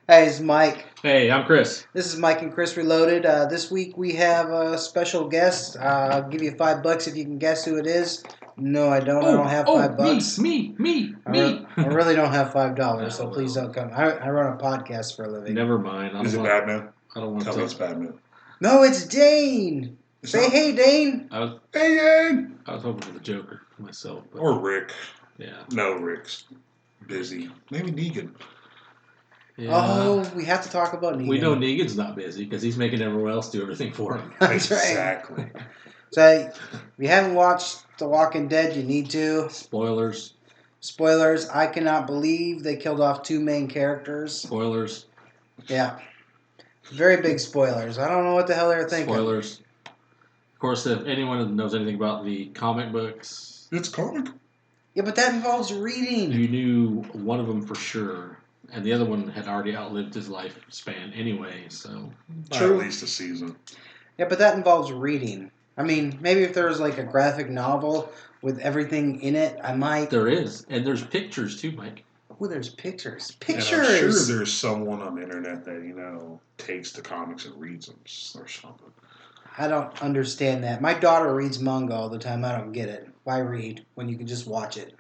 Hey, it's Mike. Hey, I'm Chris. This is Mike and Chris Reloaded. This week we have a special guest. I'll give you $5 if you can guess who it is. No, I don't. I don't have $5. Me. I really don't have $5, so Oh, please well. don't come. I run a podcast for a living. Never mind. Is it Batman? I don't want Tell to. me it's Batman. No, it's Dane. Say hey, Dane. Hey, Dane. I was hoping for the Joker myself. But, or Rick. Yeah. No, Rick's busy. Maybe Negan. Yeah. Oh, we have to talk about Negan. We know Negan's not busy because he's making everyone else do everything for him. That's exactly. Right. So, if you haven't watched The Walking Dead, you need to. Spoilers. I cannot believe they killed off 2 main characters. Spoilers. Yeah. Very big spoilers. I don't know what the hell they're thinking. Spoilers. Of course, if anyone knows anything about the comic books... It's comic. Yeah, but that involves reading. You knew one of them for sure. And the other one had already outlived his lifespan anyway, so... True. At least a season. Yeah, but that involves reading. I mean, maybe if there was like a graphic novel with everything in it, I might... There is. And there's pictures too, Mike. Oh, there's pictures. Pictures! And I'm sure there's someone on the internet that, takes the comics and reads them or something. I don't understand that. My daughter reads manga all the time. I don't get it. Why read when you can just watch it?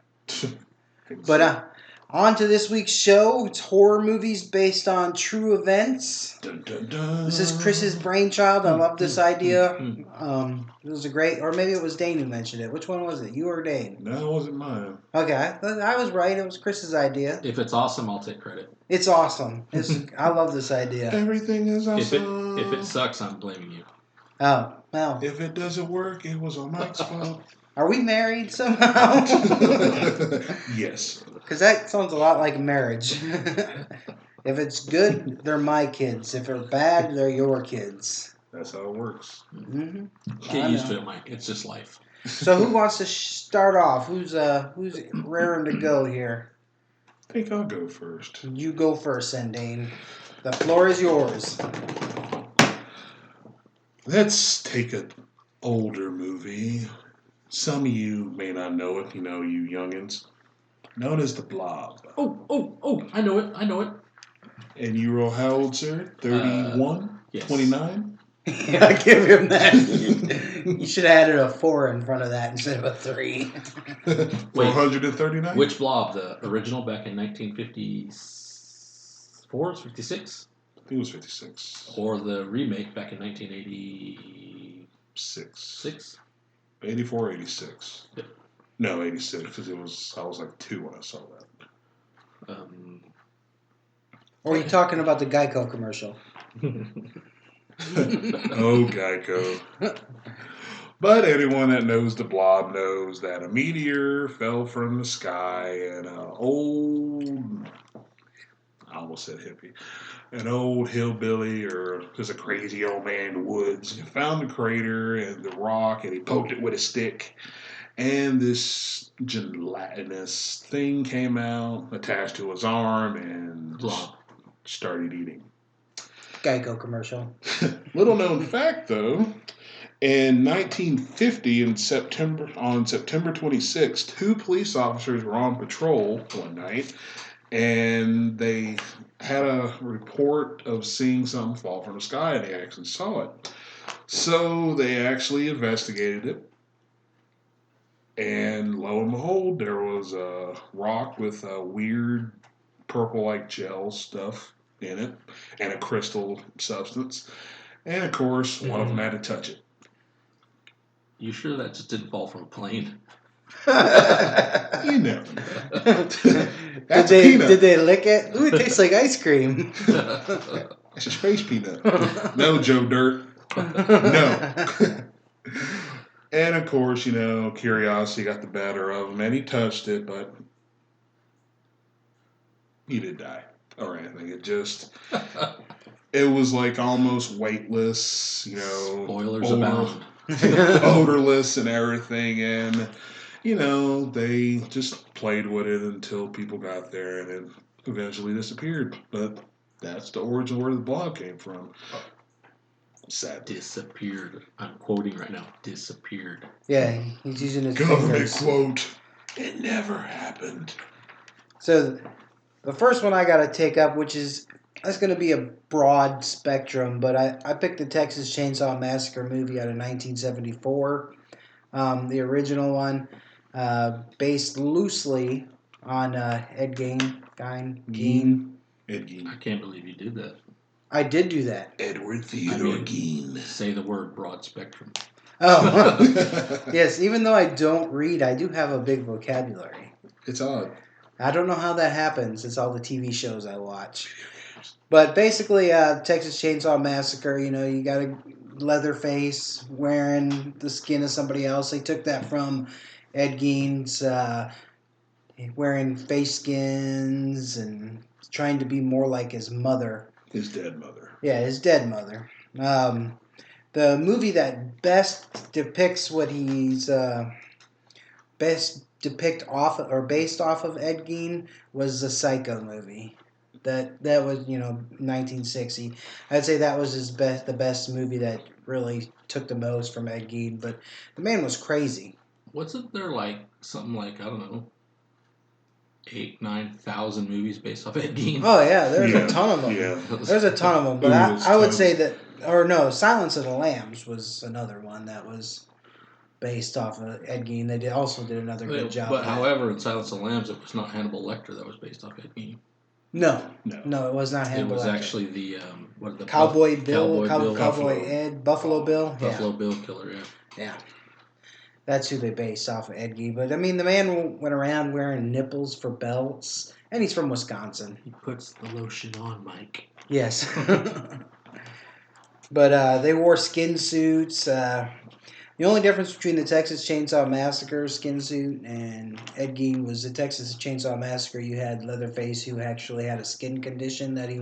But on to this week's show. It's horror movies based on true events. Dun, dun, dun. This is Chris's brainchild. I love this idea. It was a great, or maybe it was Dane who mentioned it. Which one was it? You or Dane? No, it wasn't mine. Okay, I was right. It was Chris's idea. If it's awesome, I'll take credit. It's awesome. I love this idea. Everything is awesome. If it sucks, I'm blaming you. Oh, well. If it doesn't work, it was on Mike's fault. Are we married somehow? Yes. Because that sounds a lot like marriage. If it's good, they're my kids. If they're bad, they're your kids. That's how it works. Mm-hmm. Get used to it, Mike. It's just life. So who wants to start off? Who's raring to go here? I think I'll go first. You go first, Dane. The floor is yours. Let's take an older movie. Some of you may not know it, you youngins. Known as The Blob. Oh, I know it. And you roll how old, sir? 31? Yes. 29? Yeah, I give him that. You should have added a 4 in front of that instead of a 3. 439? Which Blob? The original back in 1954, 56? I think it was 56. Or the remake back in 1986? 84, 86. Yep. No, 86, because I was like 2 when I saw that. Or are you talking about the Geico commercial? Oh, Geico. But anyone that knows The Blob knows that a meteor fell from the sky and I almost said hippie, an old hillbilly or just a crazy old man in the woods found the crater and the rock and he poked it with a stick and this gelatinous thing came out attached to his arm and started eating. Geico commercial. Little known fact though, in 1950 on September 26, 2 police officers were on patrol one night and they had a report of seeing something fall from the sky and they actually saw it. So they actually investigated it. And lo and behold, there was a rock with a weird purple-like gel stuff in it and a crystal substance. And of course, one of them had to touch it. You sure that just didn't fall from a plane? You never know. Did they lick it? Ooh, it tastes like ice cream. It's a space peanut. No, Joe Dirt. No. And of course, curiosity got the better of him, and he touched it, but he did die or anything. It was like almost weightless, Spoilers abound. Odorless and everything, and they just played with it until people got there, and it eventually disappeared. But that's the origin where the Blob came from. Sad. Disappeared. I'm quoting right now. Disappeared. Yeah, he's using his government fingers. Quote. It never happened. So, the first one I got to take up, which is that's going to be a broad spectrum, but I picked the Texas Chainsaw Massacre movie out of 1974, the original one, based loosely on Ed Gein. Ed Gein. I can't believe you did that. I did do that. Edward Theodore Gein. Say the word broad spectrum. Oh, yes. Even though I don't read, I do have a big vocabulary. It's odd. I don't know how that happens. It's all the TV shows I watch. But basically, Texas Chainsaw Massacre, you got a Leatherface wearing the skin of somebody else. They took that from Ed Gein's wearing face skins and trying to be more like his mother. His dead mother. Yeah, his dead mother. The movie that best depicts what he's based off of Ed Gein was the Psycho movie. That was 1960. I'd say that was the best movie that really took the most from Ed Gein. But the man was crazy. Wasn't there something like, I don't know, 8,000-9,000 movies based off Ed Gein? Oh yeah, there's a ton of them. Yeah. There's a ton of them. But I would say that, or no, Silence of the Lambs was another one that was based off of Ed Gein. They also did another good job. But however, in Silence of the Lambs, it was not Hannibal Lecter that was based off Ed Gein. No, it was not Hannibal Lecter. It was actually the Cowboy Ed, Buffalo Bill Killer. Yeah. That's who they based off of Ed Gein. But I mean, the man went around wearing nipples for belts, and he's from Wisconsin. He puts the lotion on, Mike. Yes. But they wore skin suits. The only difference between the Texas Chainsaw Massacre skin suit and Ed Gein was the Texas Chainsaw Massacre. You had Leatherface, who actually had a skin condition that he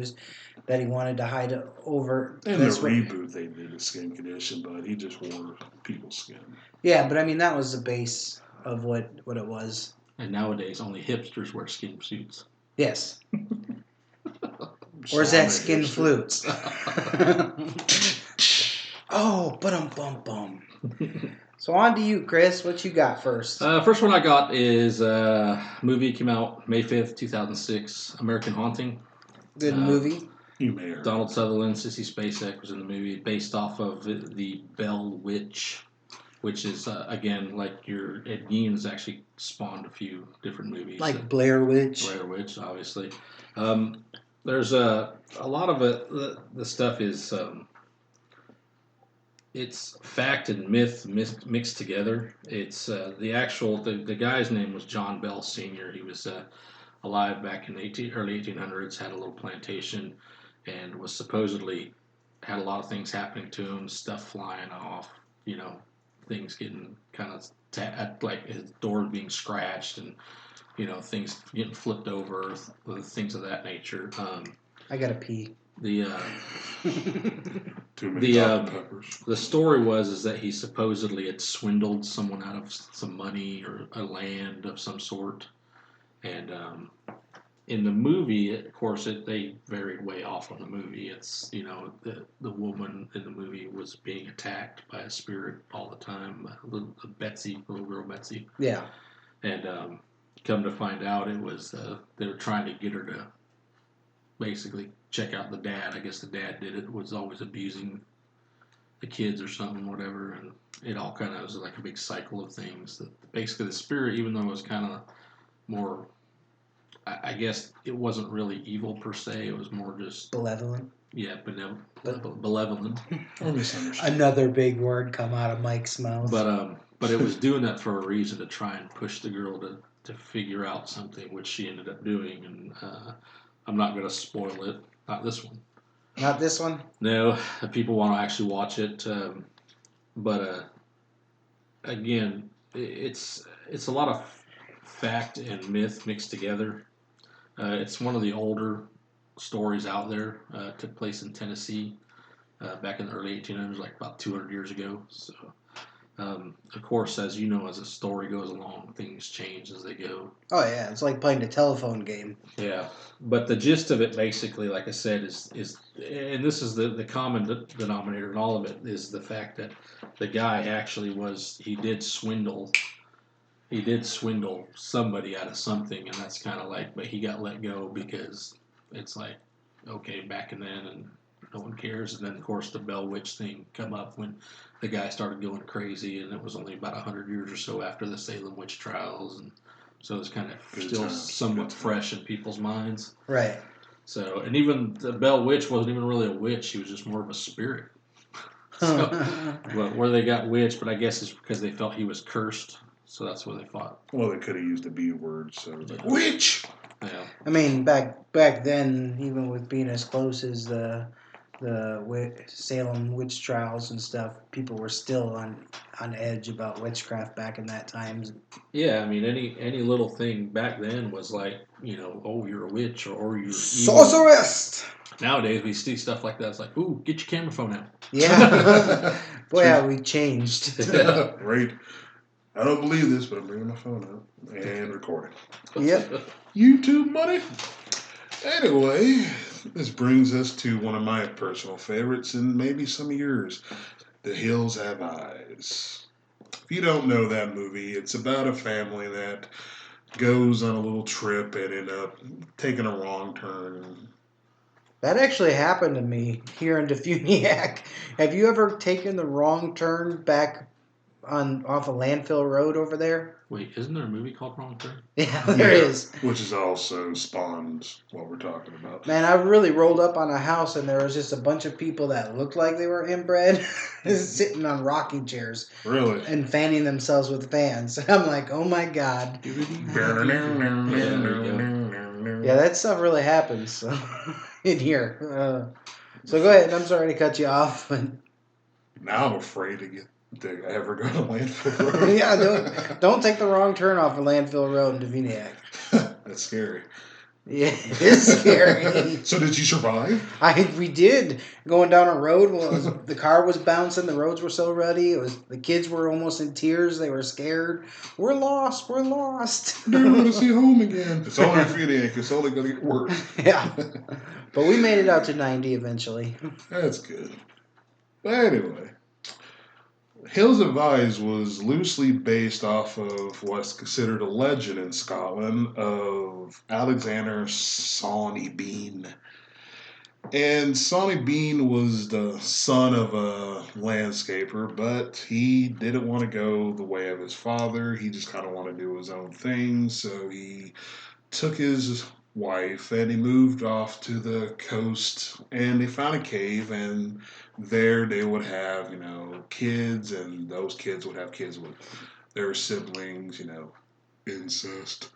wanted to hide over. In the reboot, they did a skin condition, but he just wore people's skin. Yeah, but I mean that was the base of what it was. And nowadays, only hipsters wear skin suits. Yes. Or is that skin flutes? Oh, bum. So on to you, Chris. What you got first? First one I got is a movie came out May 5th, 2006, American Haunting. Good movie. Donald Sutherland, Sissy Spacek was in the movie, based off of the Bell Witch, which is, again, like your Ed Gein has actually spawned a few different movies. Like Blair Witch. Blair Witch, obviously. There's a lot of it, the stuff is... it's fact and myth mixed together. It's the guy's name was John Bell Sr. He was alive back in the early 1800s, had a little plantation, and was supposedly had a lot of things happening to him, stuff flying off, things getting kind of like his door being scratched, and things getting flipped over, things of that nature. I gotta pee. The Too many Dr. Peppers. The story was that he supposedly had swindled someone out of some money or a land of some sort, and in the movie, of course, they varied way off on the movie. It's the woman in the movie was being attacked by a spirit all the time, little girl Betsy. Yeah, and come to find out, it was they were trying to get her to basically check out the dad. I guess the dad was always abusing the kids or something, whatever, and it all kind of was like a big cycle of things. That basically the spirit, even though it was kind of more, I guess it wasn't really evil per se. It was more just malevolent. Yeah, malevolent. Or misunderstood. Another big word come out of Mike's mouth. But it was doing that for a reason, to try and push the girl to figure out something, which she ended up doing, and I'm not going to spoil it. Not this one. Not this one? No, people want to actually watch it. But again, it's a lot of fact and myth mixed together. It's one of the older stories out there. Took place in Tennessee back in the early 1800s, like about 200 years ago. So, of course, as you know, as a story goes along, things change as they go. Oh yeah, it's like playing a telephone game. Yeah, but the gist of it, basically, like I said, is and this is the common denominator in all of it, is the fact that the guy actually he did swindle somebody out of something, and that's kind of like, but he got let go because it's like, okay back and then, and no one cares. And then of course the Bell Witch thing come up when the guy started going crazy, and it was only about 100 years or so after the Salem witch trials, and so it's kind of still somewhat fresh in people's minds. Right. So, and even the Bell Witch wasn't even really a witch; she was just more of a spirit. So, where they got witch, but I guess it's because they felt he was cursed, so that's what they thought. Well, they could have used the B word, so like, witch. Yeah. I mean, back then, even with being as close as the Salem witch trials and stuff, people were still on edge about witchcraft back in that time. Yeah, I mean, any little thing back then was like, oh, you're a witch or you're evil. Sorceress. Nowadays, we see stuff like that. It's like, ooh, get your camera phone out. Yeah. Boy, how we changed. Right. I don't believe this, but I'm bringing my phone up and recording. Yep. YouTube money. Anyway, this brings us to one of my personal favorites and maybe some of yours, The Hills Have Eyes. If you don't know that movie, it's about a family that goes on a little trip and end up taking a wrong turn. That actually happened to me here in Defuniak. Have you ever taken the wrong turn back off a landfill road over there? Wait, isn't there a movie called Wrong Turn? Yeah, there is. Which is also spawned what we're talking about. Man, I really rolled up on a house and there was just a bunch of people that looked like they were inbred sitting on rocking chairs. Really? And fanning themselves with fans. I'm like, oh my god. Yeah, that stuff really happens in here. So go ahead. I'm sorry to cut you off, but now I'm afraid to ever go to Landfill Road. Yeah, don't take the wrong turn off of Landfill Road in Defuniak. That's scary. Yeah, it is scary. So did you survive? We did. Going down a road, the car was bouncing. The roads were so ruddy. The kids were almost in tears. They were scared. We're lost. We're lost. Never going to see home again. It's only Defuniak. It's only going to get worse. Yeah, but we made it out to 90 eventually. That's good. But anyway, Hills of Eyes was loosely based off of what's considered a legend in Scotland of Alexander Sawney Bean. And Sawney Bean was the son of a landscaper, but he didn't want to go the way of his father. He just kind of wanted to do his own thing, so he took his wife and he moved off to the coast and they found a cave, and there they would have, kids, and those kids would have kids with their siblings, incest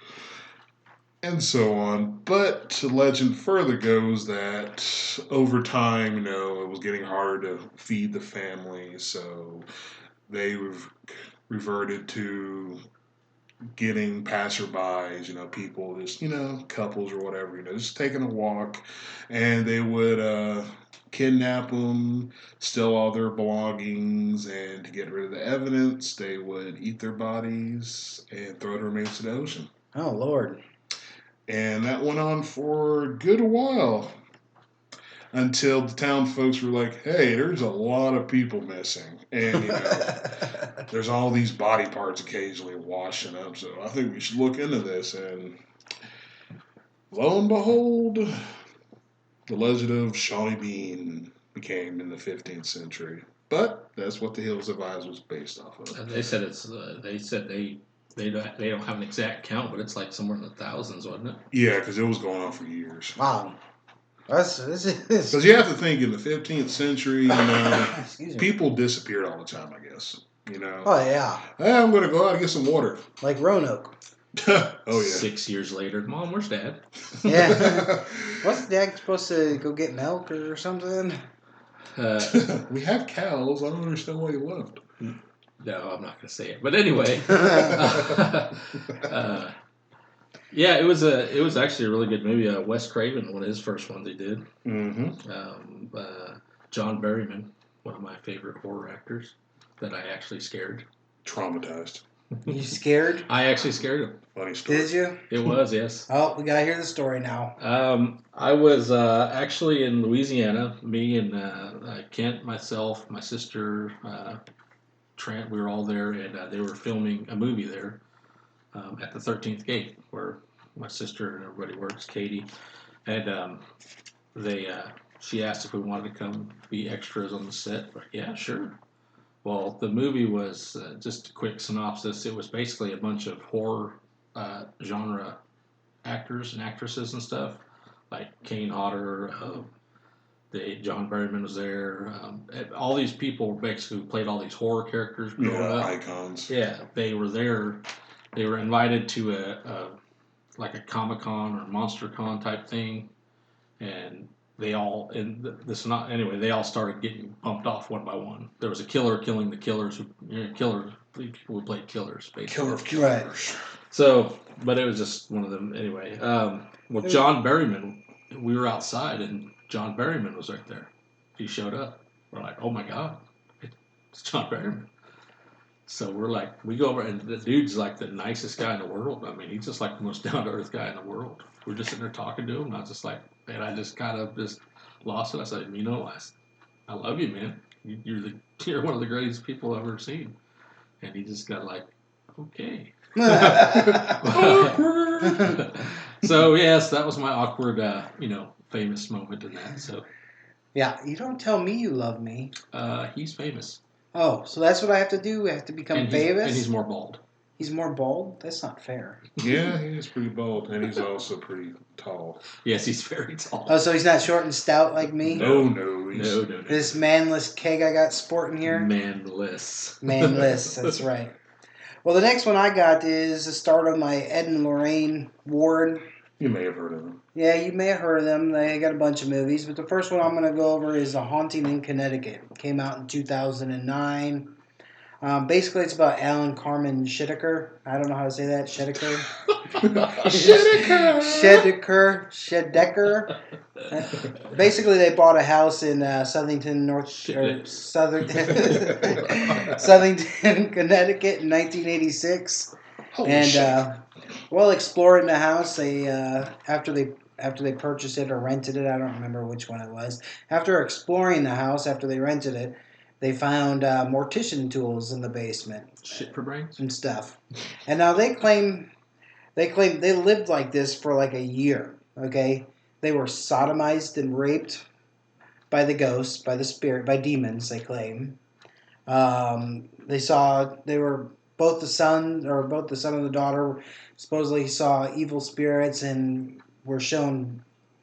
and so on. But legend further goes that over time, it was getting harder to feed the family, so they reverted to getting passerbys, people just, couples or whatever, just taking a walk, and they would kidnap them, steal all their belongings, and to get rid of the evidence, they would eat their bodies and throw the remains to the ocean. Oh, Lord. And that went on for a good while until the town folks were like, hey, there's a lot of people missing. And, there's all these body parts occasionally washing up, so I think we should look into this. And lo and behold, the legend of Shawnee Bean became in the 15th century. But that's what the Hills of Eyes was based off of. And they said they don't have an exact count, but it's like somewhere in the thousands, wasn't it? Yeah, because it was going on for years. Wow. Because you have to think, in the 15th century, people disappeared all the time, I guess. Oh, yeah. Hey, I'm going to go out and get some water. Like Roanoke. Oh, yeah. 6 years later, Mom, where's Dad? Yeah. Wasn't Dad supposed to go get milk or something? We have cows. I don't understand why you left. No, I'm not going to say it. But anyway. Yeah, it was actually a really good movie. Wes Craven, one of his first ones he did. Mm-hmm. John Berryman, one of my favorite horror actors that I actually scared. Traumatized. You scared? I actually scared him. Funny story. Did you? It was, yes. Oh, we gotta hear the story now. I was actually in Louisiana. Me and Kent, myself, my sister, Trent, we were all there, and they were filming a movie there at the 13th Gate, where my sister and everybody works, Katie. And she asked if we wanted to come be extras on the set. But yeah, sure. Well, the movie was just a quick synopsis. It was basically a bunch of horror genre actors and actresses and stuff, like Kane Hodder, John Berryman was there. All these people basically played all these horror characters growing up. Icons. Yeah, they were there. They were invited to like a Comic Con or Monster Con type thing, and they all they all started getting bumped off one by one. There was a killer killing the killers people who played killers basically. Killer of killers. Right. So, but it was just one of them anyway. Well, John Berryman, we were outside and John Berryman was right there. He showed up. We're like, oh my god, it's John Berryman. So we're like, we go over and the dude's like the nicest guy in the world. I mean, he's just like the most down to earth guy in the world. We're just sitting there talking to him, and I was just like, man, I just kind of just lost it. I said, I love you, man. You're one of the greatest people I've ever seen. And he just got like, okay. So yes, that was my awkward, famous moment in that. So yeah, you don't tell me you love me. He's famous. Oh, so that's what I have to do? I have to become famous? And he's more bald. He's more bald? That's not fair. Yeah, he is pretty bald, and he's also pretty tall. Yes, he's very tall. Oh, so he's not short and stout like me? No. This manless keg I got sporting here? Manless, that's right. Well, the next one I got is the start of my Ed and Lorraine Warren. You may have heard of them. Yeah, you may have heard of them. They got a bunch of movies, but the first one I'm going to go over is A Haunting in Connecticut. It came out in 2009. Basically, it's about Alan Carmen Shedeker. I don't know how to say that. Shedeker. Shedeker. Basically, they bought a house in Southington, Connecticut in 1986. While exploring the house, they after they purchased it or rented it, I don't remember which one it was. After exploring the house, after they rented it, they found mortician tools in the basement. Shit for brains? And stuff. And now they claim they lived like this for like a year, okay? They were sodomized and raped by the ghosts, by the spirit, by demons, they claim. They were both the son and the daughter supposedly saw evil spirits and were shown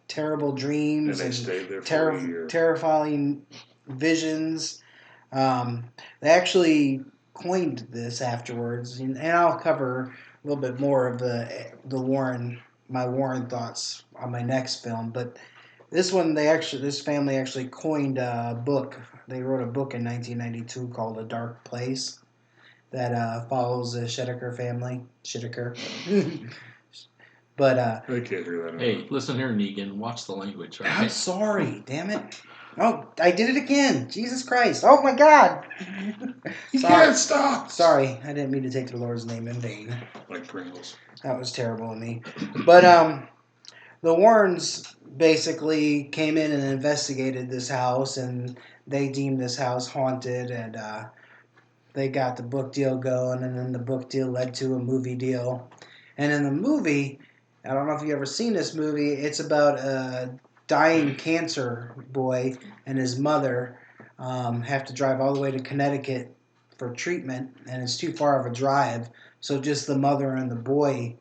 terrible dreams and they stayed there for a year. Terrifying visions. They actually coined this afterwards, and I'll cover a little bit more of my Warren thoughts on my next film. But this family actually coined a book. They wrote a book in 1992 called A Dark Place that follows the Shedeker family. Shedeker. But I can't hear that. Hey, listen here, Negan. Watch the language. Right? I'm sorry. Damn it. Oh, I did it again. Jesus Christ. Oh, my God. You can't stop. Sorry. I didn't mean to take the Lord's name in vain. Like Pringles. That was terrible of me. But the Warrens basically came in and investigated this house, and they deemed this house haunted, and they got the book deal going, and then the book deal led to a movie deal. And in the movie, I don't know if you've ever seen this movie, it's about a dying cancer boy and his mother have to drive all the way to Connecticut for treatment, and it's too far of a drive. So just the mother and the boy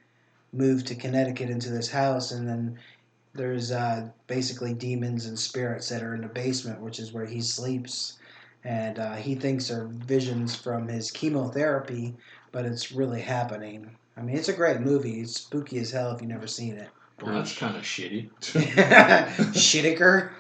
moved to Connecticut into this house, and then there's basically demons and spirits that are in the basement, which is where he sleeps. And he thinks they're visions from his chemotherapy, but it's really happening. I mean, it's a great movie. It's spooky as hell if you've never seen it. Well, that's kind of shitty. Shittiker.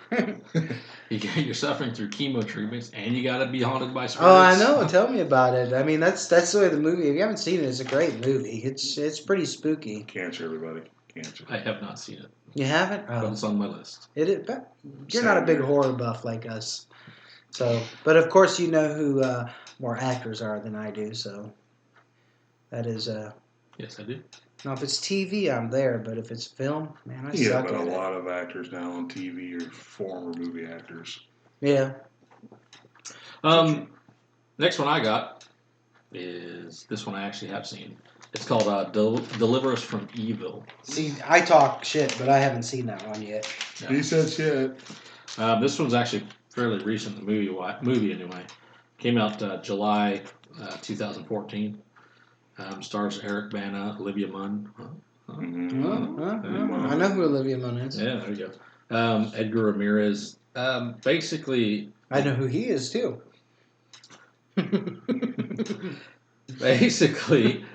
You're suffering through chemo treatments, and you got to be haunted by spirits. Oh, I know. Tell me about it. I mean, that's the way the movie. If you haven't seen it, it's a great movie. It's pretty spooky. Cancer, everybody. Cancer. I have not seen it. You haven't? But it's on my list. But you're not a big horror buff like us. So, but of course, you know who more actors are than I do. So that is. Yes, I do. Now, if it's TV, I'm there, but if it's film, man, I suck at it. Yeah, but a lot of actors now on TV are former movie actors. Yeah. Next one I got is this one I actually have seen, It's called Deliver Us from Evil. See, I talk shit, but I haven't seen that one yet. Yeah. He said shit. This one's actually fairly recent. The movie anyway, came out July 2014. Stars Eric Bana, Olivia Munn. I know who Olivia Munn is. Yeah, there you go. Edgar Ramirez. Basically, I know who he is too. Basically,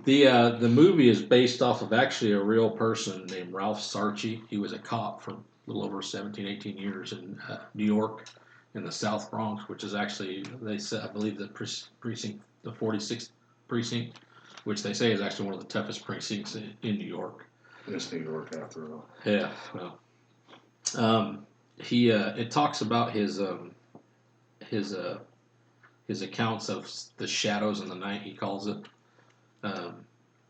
the movie is based off of actually a real person named Ralph Sarchie. He was a cop for a little over 17, 18 years in New York, in the South Bronx, which is actually, they said, I believe, the precinct, the 46th precinct, which they say is actually one of the toughest precincts in New York. It's New York after all. Yeah, well, it talks about his accounts of the shadows in the night. He calls it.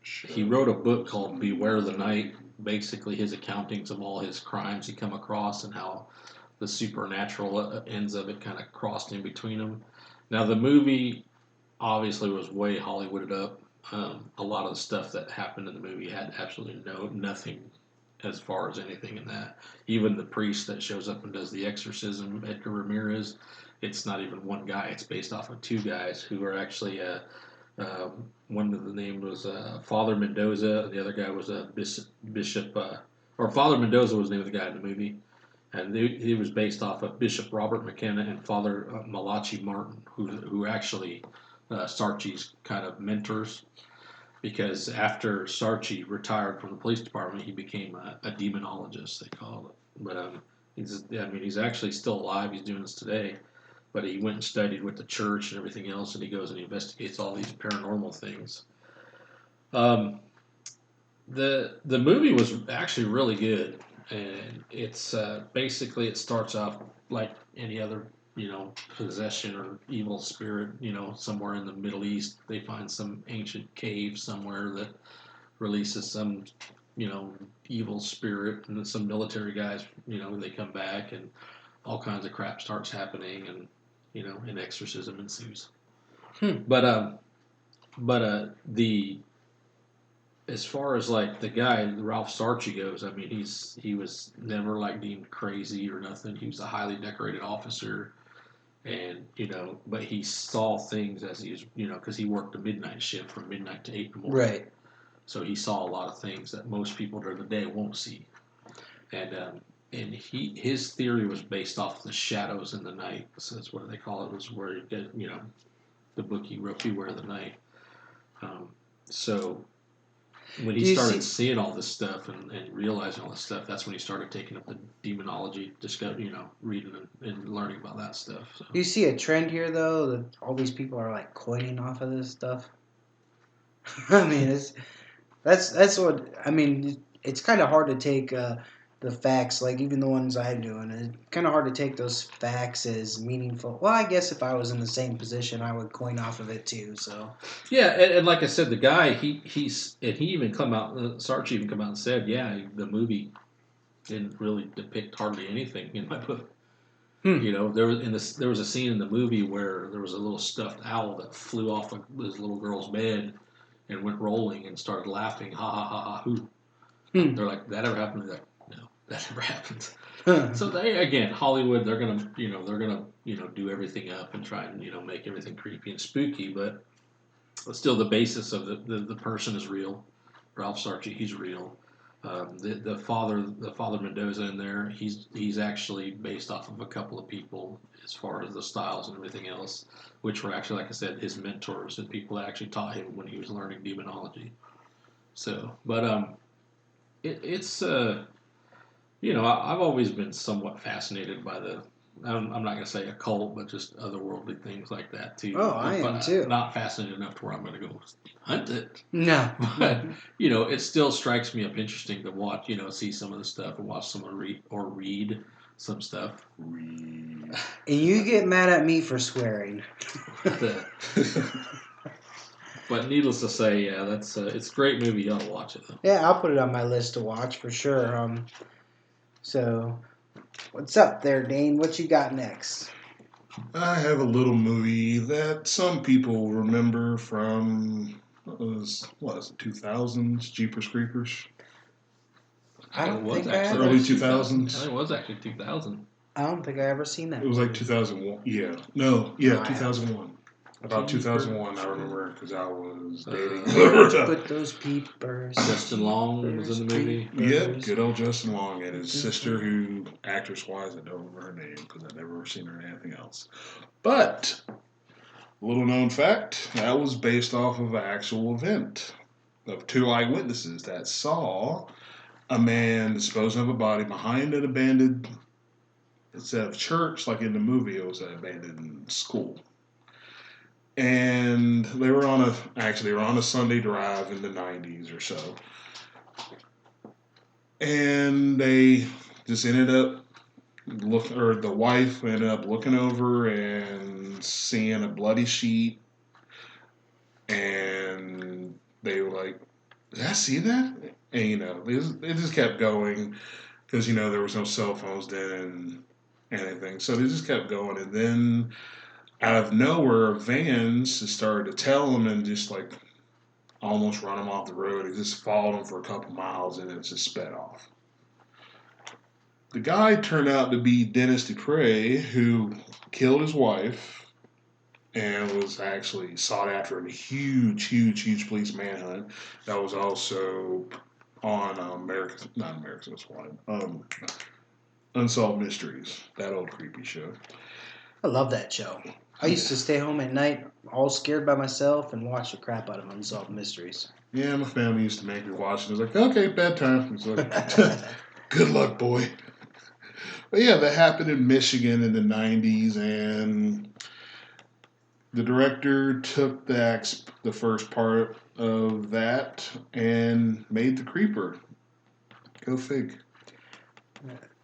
He wrote a book called Beware the Night. Basically, his accountings of all his crimes he come across and how the supernatural ends of it kind of crossed in between them. Now, the movie obviously was way Hollywooded up. A lot of the stuff that happened in the movie had absolutely nothing as far as anything in that. Even the priest that shows up and does the exorcism, Edgar Ramirez, it's not even one guy. It's based off of two guys who are actually, one of the name was Father Mendoza, and the other guy was a Bishop, or Father Mendoza was the name of the guy in the movie. And he was based off of Bishop Robert McKenna and Father Malachi Martin, who actually Sarchie's kind of mentors. Because after Sarchie retired from the police department, he became a demonologist, they call it. But he's actually still alive. He's doing this today. But he went and studied with the church and everything else, and he goes and he investigates all these paranormal things. The movie was actually really good, and it's basically, it starts off like any other possession or evil spirit, somewhere in the Middle East. They find some ancient cave somewhere that releases some, evil spirit, and then some military guys, they come back, and all kinds of crap starts happening, and, an exorcism ensues. But as far as like the guy Ralph Sarchie goes, I mean, he was never like deemed crazy or nothing. He was a highly decorated officer. And, but he saw things as he was, because he worked a midnight shift from midnight to 8 in the morning. Right. So he saw a lot of things that most people during the day won't see. And his theory was based off the shadows in the night. So that's what they call it, was where you get, the book he wrote, Beware the Night. So when he started seeing all this stuff and realizing all this stuff, that's when he started taking up the demonology, reading and learning about that stuff. So. Do you see a trend here, though, that all these people are like coining off of this stuff? I mean, that's what I mean. It's kind of hard to take the facts, like even the ones I'm doing. It's kind of hard to take those facts as meaningful. Well, I guess if I was in the same position, I would coin off of it too. So yeah, and like I said, the guy he even Sarge even come out and said, yeah, the movie didn't really depict hardly anything in my book. There was a scene in the movie where there was a little stuffed owl that flew off of this little girl's bed and went rolling and started laughing, ha ha ha ha hoo. They're like, that ever happened? They're like, no, that never happened. So Hollywood, they're gonna do everything up and try and make everything creepy and spooky, but still the basis of the person is real. Ralph Sarchie, he's real. The father Mendoza in there, he's actually based off of a couple of people as far as the styles and everything else, which were actually, like I said, his mentors and people that actually taught him when he was learning demonology. So, but it's I've always been somewhat fascinated by I'm not going to say occult, but just otherworldly things like that too. Oh, I am too. Not fascinated enough to where I'm going to go hunt it. No. But, it still strikes me up interesting to watch, see some of the stuff and watch someone read some stuff. And you get mad at me for swearing. But needless to say, yeah, that's it's a great movie. You ought to watch it, though. Yeah, I'll put it on my list to watch for sure. So, what's up there, Dane? What you got next? I have a little movie that some people remember from was it 2000s Jeepers Creepers? I don't think I actually ever. Early 2000. 2000s. I think it was actually 2000. I don't think I ever seen that. It was movie. like 2001. Yeah. No. Yeah, 2001. About Jeepers. 2001, I remember, because I was dating. Put those peepers. Justin Long was in the movie. Yep, good old Justin Long and his sister, who, actress-wise, I don't remember her name because I've never seen her in anything else. But, little known fact, that was based off of an actual event of two eyewitnesses that saw a man disposing of a body behind an abandoned, instead of church, like in the movie, it was an abandoned school. And they were on a Sunday drive in the 90s or so. And they just ended up the wife ended up looking over and seeing a bloody sheet. And they were like, did I see that? And, it just kept going because, there was no cell phones then and anything. So they just kept going. And then out of nowhere, vans just started to tail them and just like almost run them off the road. It just followed them for a couple miles and it just sped off. The guy turned out to be Dennis Dupre, who killed his wife and was actually sought after in a huge police manhunt. That was also on not America's Most Wanted, Unsolved Mysteries, that old creepy show. I love that show. I used to stay home at night, all scared by myself, and watch the crap out of Unsolved Mysteries. Yeah, my family used to make me watch it. It was like, okay, bedtime. It's like, good luck, boy. But yeah, that happened in Michigan in the 90s, and the director took the first part of that and made The Creeper. Go fig.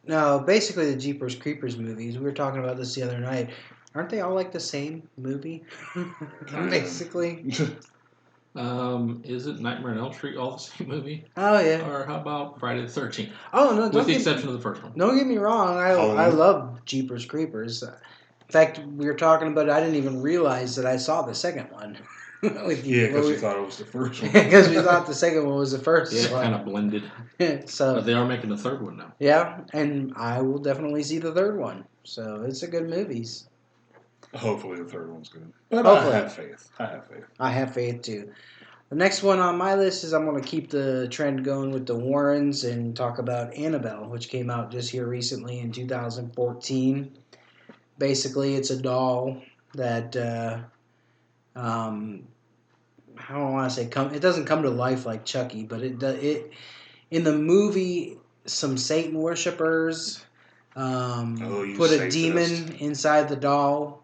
No, basically the Jeepers Creepers movies, we were talking about this the other night, aren't they all like the same movie? Basically. Isn't Nightmare on Elm Street all the same movie? Oh, yeah. Or how about Friday the 13th? Oh, no, with the exception of the first one. Don't get me wrong, I love Jeepers Creepers. In fact, we were talking about it, I didn't even realize that I saw the second one. Because you thought it was the first one. Because we thought the second one was the first one. Yeah, one. kind of blended. But they are making the third one now. Yeah, and I will definitely see the third one. So it's a good movies. Hopefully the third one's good. But Hopefully. I have faith. I have faith too. The next one on my list is I'm going to keep the trend going with the Warrens and talk about Annabelle, which came out just here recently in 2014. Basically, it's a doll that I don't want to say it doesn't come to life like Chucky, but it in the movie some Satan worshippers put a demon inside the doll,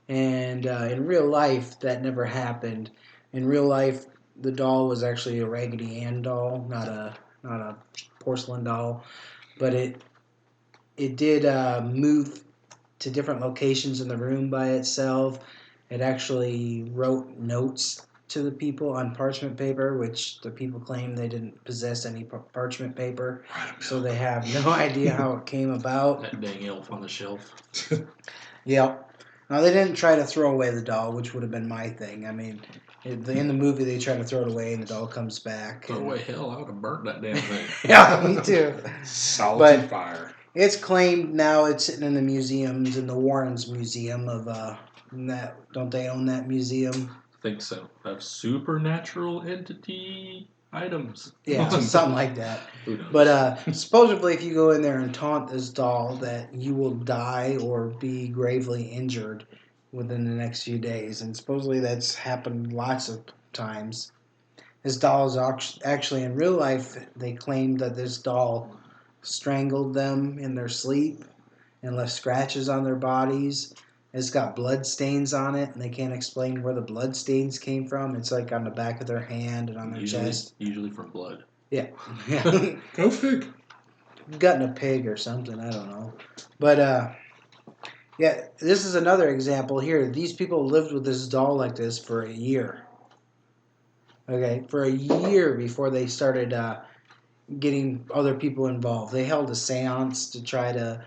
and in real life that never happened. In real life, the doll was actually a Raggedy Ann doll, not a porcelain doll, but it did move to different locations in the room by itself. It actually wrote notes to the people on parchment paper, which the people claim they didn't possess any parchment paper, so they have no idea how it came about. That dang elf on the shelf. Yep. Now, they didn't try to throw away the doll, which would have been my thing. I mean, in the movie, they try to throw it away, and the doll comes back. Throw away, hell, I would have burnt that damn thing. Yeah, me too. Salty fire. It's claimed now it's sitting in the museums, in the Warrens Museum of don't they own that museum? I think so. Of supernatural entity items. Yeah, something like that. Who knows? But supposedly, if you go in there and taunt this doll, that you will die or be gravely injured within the next few days. And supposedly that's happened lots of times. This doll is actually, in real life, they claimed that this doll strangled them in their sleep and left scratches on their bodies. It's got blood stains on it, and they can't explain where the blood stains came from. It's like on the back of their hand and on their chest. Usually from blood. Yeah. Go fig. Gutting a pig or something, I don't know. But, yeah, this is another example here. These people lived with this doll like this for a year. Okay, for a year before they started getting other people involved. They held a seance to try to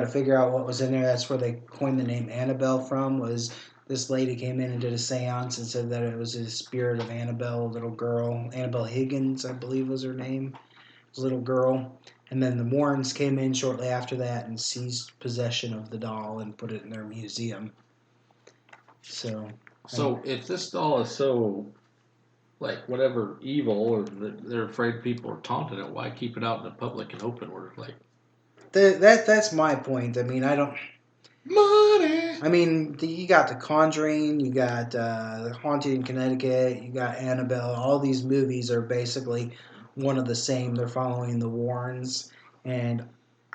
figure out what was in there. That's where they coined the name Annabelle from, was this lady came in and did a seance and said that it was the spirit of Annabelle, a little girl. Annabelle Higgins, I believe was her name. It was a little girl. And then the Warrens came in shortly after that and seized possession of the doll and put it in their museum. So if this doll is so, like, whatever evil, or they're afraid people are taunting it, why keep it out in the public and open? Where, like, that's my point. I mean, I don't. Money. I mean, you got The Conjuring, you got The Haunted in Connecticut, you got Annabelle. All these movies are basically one of the same. They're following the Warrens. And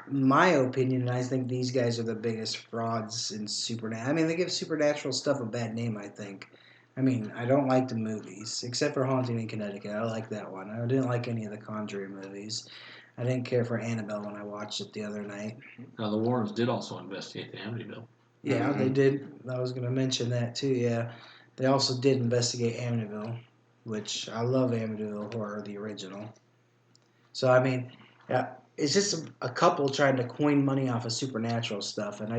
my opinion, I think these guys are the biggest frauds in Supernatural. I mean, they give Supernatural stuff a bad name, I think. I mean, I don't like the movies, except for Haunting in Connecticut. I like that one. I didn't like any of the Conjuring movies. I didn't care for Annabelle when I watched it the other night. now the Warrens did also investigate the Amityville. Yeah, they did. I was going to mention that too, yeah. They also did investigate Amityville, which I love Amityville Horror, the original. So, I mean, yeah, it's just a couple trying to coin money off of supernatural stuff, and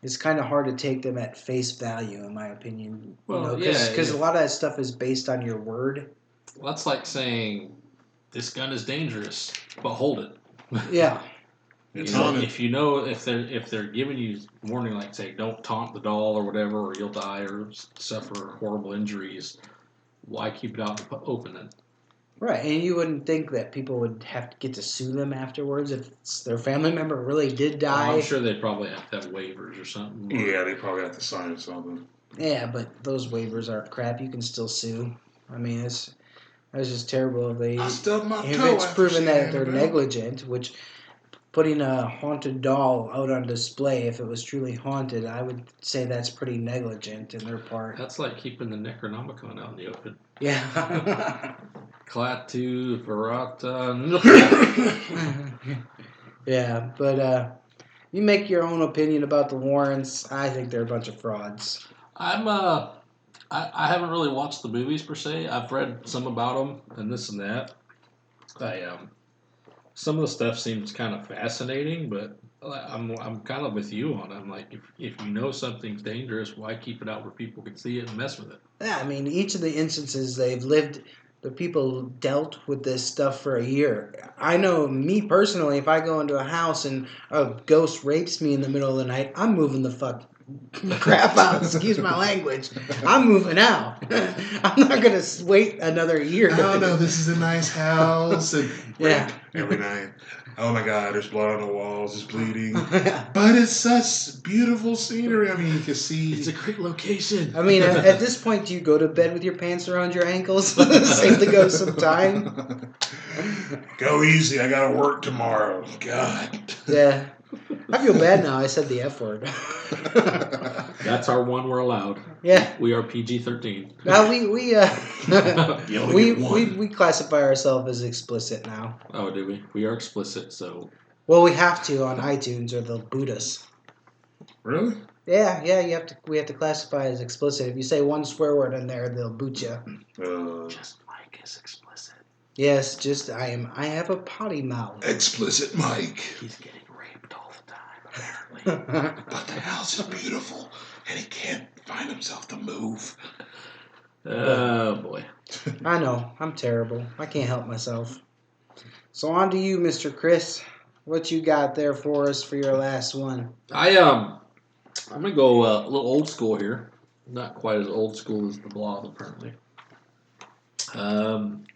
it's kind of hard to take them at face value, in my opinion. Well, because a lot of that stuff is based on your word. Well, that's like saying this gun is dangerous, but hold it. Yeah. It's on it. If they're giving you warning, like, say, don't taunt the doll or whatever, or you'll die or suffer horrible injuries, why keep it out in the open then? Right, and you wouldn't think that people would have to get to sue them afterwards if their family member really did die. Well, I'm sure they'd probably have to have waivers or something. Yeah, they probably have to sign something. Yeah, but those waivers aren't crap. You can still sue. I mean, that's just terrible. If it's proven that they're negligent, which putting a haunted doll out on display, if it was truly haunted, I would say that's pretty negligent in their part. That's like keeping the Necronomicon out in the open. Yeah. Klaatu, Verata. Yeah, but you make your own opinion about the Warrens. I think they're a bunch of frauds. I haven't really watched the movies per se. I've read some about them and this and that. Some of the stuff seems kind of fascinating, but I'm kind of with you on it. I'm like, if you know something's dangerous, why keep it out where people can see it and mess with it? Yeah, I mean, each of the instances they've lived, the people dealt with this stuff for a year. I know me personally, if I go into a house and a ghost rapes me in the middle of the night, I'm moving the crap out. Excuse my language. I'm moving out. I'm not going to wait another year. Oh no, this is a nice house. And yeah. Every night. Oh my God, there's blood on the walls. It's bleeding. But it's such beautiful scenery. I mean, you can see. It's a great location. I mean, at this point, do you go to bed with your pants around your ankles? Save the ghost some time. Go easy. I gotta work tomorrow. God. Yeah. I feel bad now. I said the F word. That's our one we're allowed. Yeah. We are PG-13. Now we classify ourselves as explicit now. Oh, do we? We are explicit, so. Well, we have to on iTunes or they'll boot us. Really? Yeah. We have to classify as explicit. If you say one swear word in there, they'll boot you. Just Mike is explicit. Yes, I have a potty mouth. Explicit Mike. He's getting raped all the time, apparently. But the house is beautiful, and he can't find himself to move. Oh, boy. I know. I'm terrible. I can't help myself. So on to you, Mr. Chris. What you got there for us for your last one? I'm gonna go a little old school here. Not quite as old school as the Blob, apparently.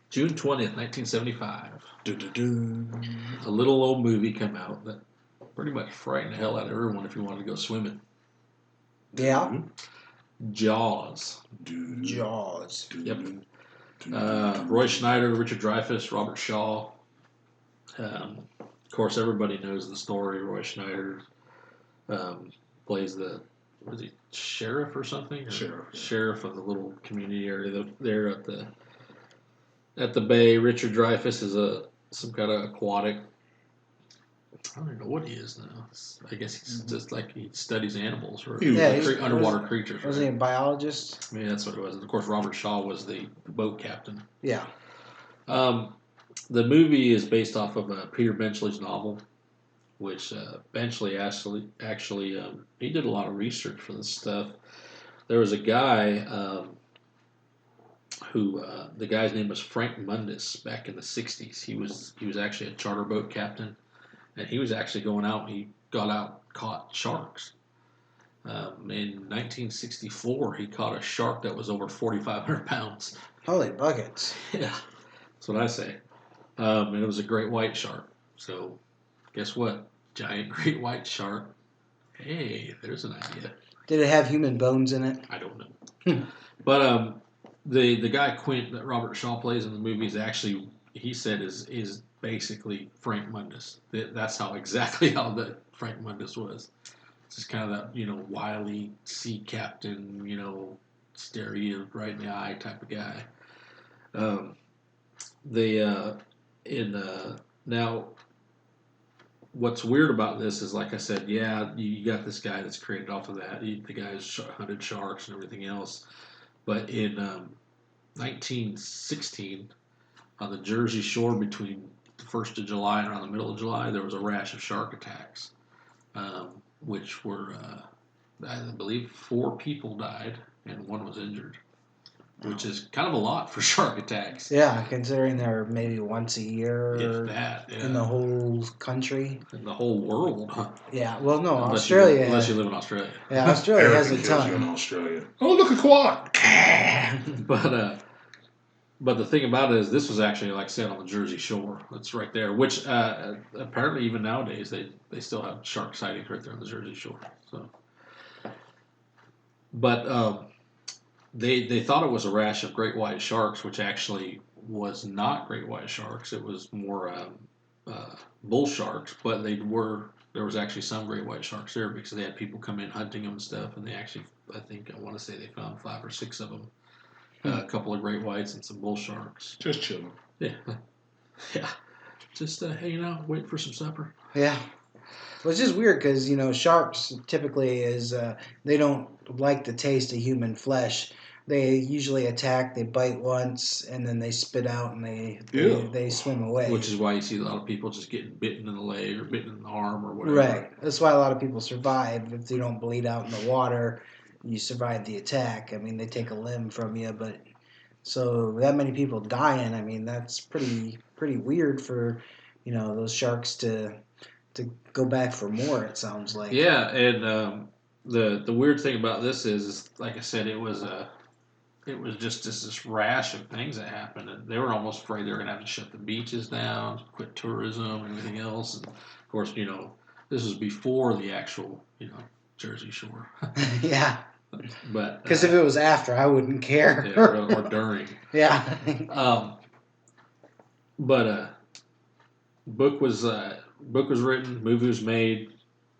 June 20th, 1975. A little old movie come out that pretty much frightened the hell out of everyone if you wanted to go swimming. Yeah. Jaws. Jaws. Yep. Roy Schneider, Richard Dreyfuss, Robert Shaw. Of course, everybody knows the story. Roy Schneider plays the sheriff or something? Sheriff of the little community area there at the bay. Richard Dreyfuss is some kind of aquatic. I don't even know what he is now. I guess he's just like he studies animals or underwater creatures. Was he a biologist? Yeah, that's what it was. And of course, Robert Shaw was the boat captain. Yeah. The movie is based off of Peter Benchley's novel, which Benchley actually he did a lot of research for this stuff. there was a guy who the guy's name was Frank Mundus back in the '60s. He was actually a charter boat captain, and he was actually going out. He got out, caught sharks. In 1964, he caught a shark that was over 4,500 pounds. Holy buckets! Yeah, that's what I say. And it was a great white shark. So, guess what? Giant great white shark. Hey, there's an idea. Did it have human bones in it? I don't know. But the guy Quint that Robert Shaw plays in the movie is actually, he said, is basically Frank Mundus. That's how exactly how the Frank Mundus was. Just kind of that wily sea captain, stare you right in the eye type of guy. They now what's weird about this is, like I said, yeah, you got this guy that's created off of that. The guy's hunted sharks and everything else. But in 1916, on the Jersey Shore between the 1st of July and around the middle of July, there was a rash of shark attacks, which were, I believe, 4 people died and 1 was injured, which is kind of a lot for shark attacks. Yeah, considering they're maybe once a year If that, yeah. in the whole country. In the whole world, huh? Yeah, well, no, Unless Australia. Unless you live in Australia. Yeah, Australia has a Everything kills you in ton. Australia. Oh, look, a quad. But the thing about it is, this was actually, like I said, on the Jersey Shore. It's right there, which apparently even nowadays they still have shark sightings right there on the Jersey Shore. So, but they thought it was a rash of great white sharks, which actually was not great white sharks. It was more bull sharks, but there was actually some great white sharks there because they had people come in hunting them and stuff, and they actually, I want to say they found 5 or 6 of them. A couple of great whites and some bull sharks. Just chilling. Yeah. Yeah. Just hanging out, waiting for some supper. Yeah. Well, it's just weird because, sharks typically they don't like the taste of human flesh. They usually attack, they bite once, and then they spit out and they swim away. Which is why you see a lot of people just getting bitten in the leg or bitten in the arm or whatever. Right. That's why a lot of people survive. If they don't bleed out in the water, you survive the attack. I mean, they take a limb from you, but so that many people dying, I mean, that's pretty weird for, those sharks to go back for more, it sounds like. Yeah, and the weird thing about this is like I said, it was just this rash of things that happened, and they were almost afraid they were going to have to shut the beaches down, quit tourism, and everything else. And of course, this was before the actual, Jersey Shore. Yeah. But because if it was after, I wouldn't care. Yeah, or during. Yeah. But book was written, movie was made,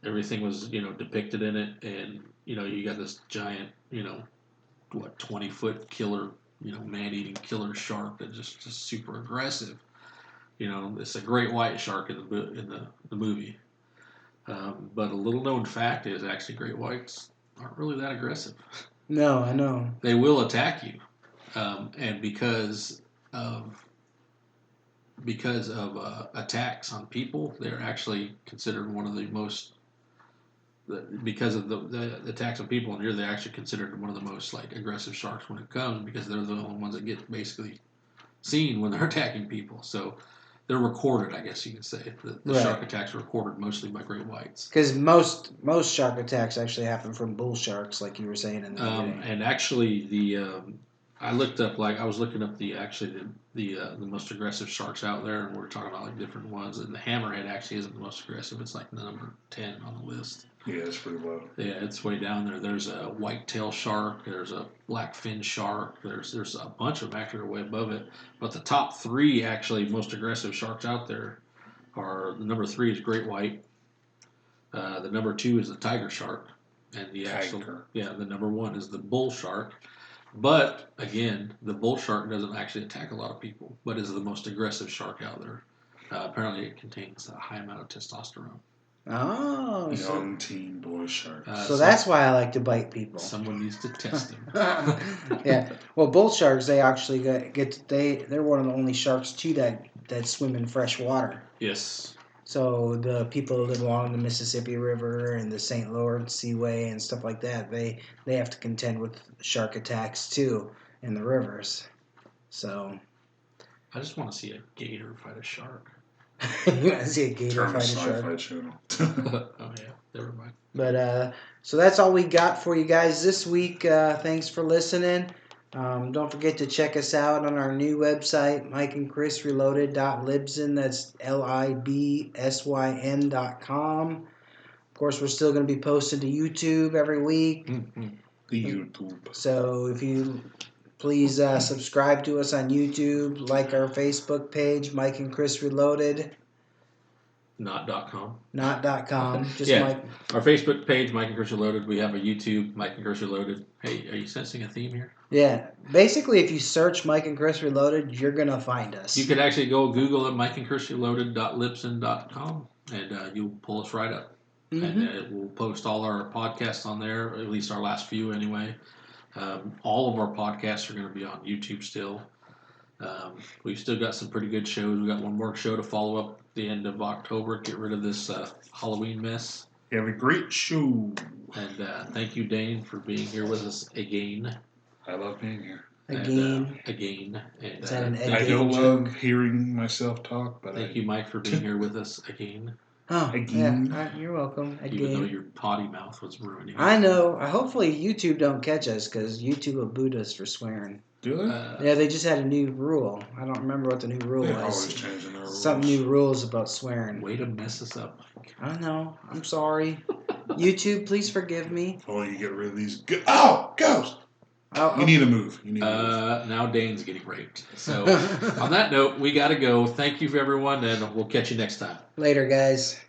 everything was depicted in it, and you got this giant 20-foot killer man-eating killer shark that just super aggressive. It's a great white shark in the movie. But a little known fact is actually great whites aren't really that aggressive. No, I know. They will attack you, and because of attacks on people, they're actually considered one of the most. Because of the attacks on people in here, they're actually considered one of the most aggressive sharks when it comes, because they're the only ones that get basically seen when they're attacking people. So they're recorded, I guess you could say. The Right. Shark attacks are recorded mostly by great whites. Because most shark attacks actually happen from bull sharks, like you were saying in the beginning. And actually, I looked up, I was looking up the most aggressive sharks out there, and we are talking about different ones. And the hammerhead actually isn't the most aggressive; it's the number 10 on the list. Yeah, it's pretty low. Yeah, it's way down there. There's a whitetail shark. There's a blackfin shark. There's a bunch of them actually way above it. But the top 3 actually most aggressive sharks out there are, the number 3 is great white. The number 2 is the tiger shark, and the number 1 is the bull shark. But again, the bull shark doesn't actually attack a lot of people, but is the most aggressive shark out there. Apparently, it contains a high amount of testosterone. Oh, young teen boy shark. So that's why I like to bite people. Someone needs to test them. Yeah. Well, bull sharks, they actually they're one of the only sharks too that swim in fresh water. Yes. So the people that live along the Mississippi River and the St. Lawrence Seaway and stuff like that, they have to contend with shark attacks too in the rivers. So I just want to see a gator fight a shark. you want to see a gator Turn fight a Sci-Fi shark? Channel. Oh yeah, never mind. But so that's all we got for you guys this week. Thanks for listening. Don't forget to check us out on our new website, mikeandchrisreloaded.libsyn. That's libsyn.com. Of course, we're still going to be posting to YouTube every week. Mm-hmm. The YouTube. So if you please subscribe to us on YouTube, like our Facebook page, Mike and Chris Reloaded. Not.com. Not.com. Just Yeah. Mike. Our Facebook page, Mike and Chris Reloaded. We have a YouTube, Mike and Chris Reloaded. Hey, are you sensing a theme here? Yeah. Basically, if you search Mike and Chris Reloaded, you're going to find us. You could actually go Google at mikeandchrisreloaded.libsyn.com and you'll pull us right up. Mm-hmm. And we'll post all our podcasts on there, at least our last few anyway. All of our podcasts are going to be on YouTube still. We've still got some pretty good shows. We got one more show to follow up at the end of October. Get rid of this Halloween mess. Have a great show. And thank you, Dane, for being here with us again. I love being here. Again. And Is that an I don't love hearing myself talk, but thank you, Mike, for being here with us again. Oh, Again. yeah. You're welcome. Even though Again. your potty mouth was ruining it. I know. Hopefully YouTube don't catch us because YouTube will boot us for swearing. Do they? Yeah, they just had a new rule. I don't remember what the new rule They're was. always changing their rules. Some new rules about swearing. Way to mess us up, Mike. I know. I'm sorry. YouTube, please forgive me. Oh, you get rid of these. Ghost! You need to move. Now Dane's getting raped. So, on that note, we got to go. Thank you for everyone, and we'll catch you next time. Later, guys.